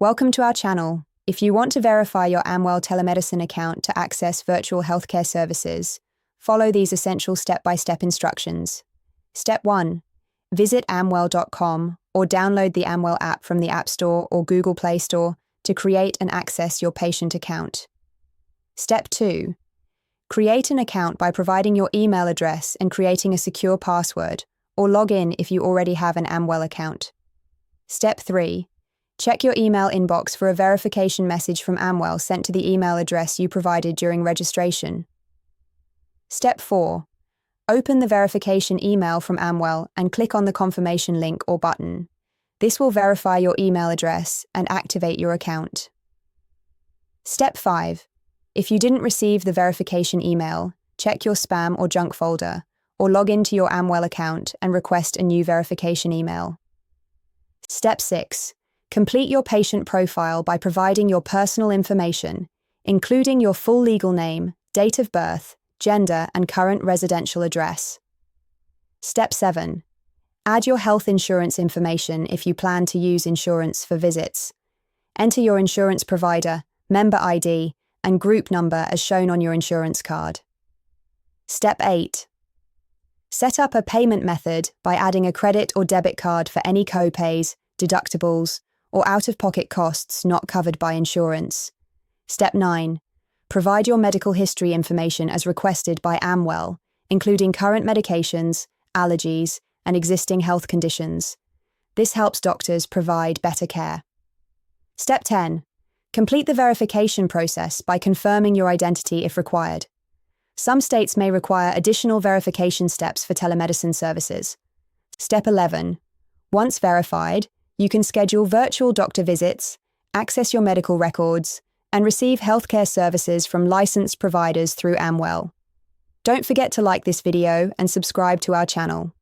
Welcome to our channel. If you want to verify your Amwell telemedicine account to access virtual healthcare services, follow these essential step-by-step instructions. Step 1. Visit Amwell.com or download the Amwell app from the App Store or Google Play Store to create and access your patient account. Step 2. Create an account by providing your email address and creating a secure password, or log in if you already have an Amwell account. Step 3. Check your email inbox for a verification message from Amwell sent to the email address you provided during registration. Step 4. Open the verification email from Amwell and click on the confirmation link or button. This will verify your email address and activate your account. Step 5. If you didn't receive the verification email, check your spam or junk folder, or log into your Amwell account and request a new verification email. Step 6. Complete your patient profile by providing your personal information, including your full legal name, date of birth, gender, and current residential address. Step 7. Add your health insurance information if you plan to use insurance for visits. Enter your insurance provider, member ID, and group number as shown on your insurance card. Step 8. Set up a payment method by adding a credit or debit card for any co-pays, deductibles, or out-of-pocket costs not covered by insurance. Step 9. Provide your medical history information as requested by Amwell, including current medications, allergies, and existing health conditions. This helps doctors provide better care. Step 10. Complete the verification process by confirming your identity if required. Some states may require additional verification steps for telemedicine services. Step 11. Once verified, you can schedule virtual doctor visits, access your medical records, and receive healthcare services from licensed providers through Amwell. Don't forget to like this video and subscribe to our channel.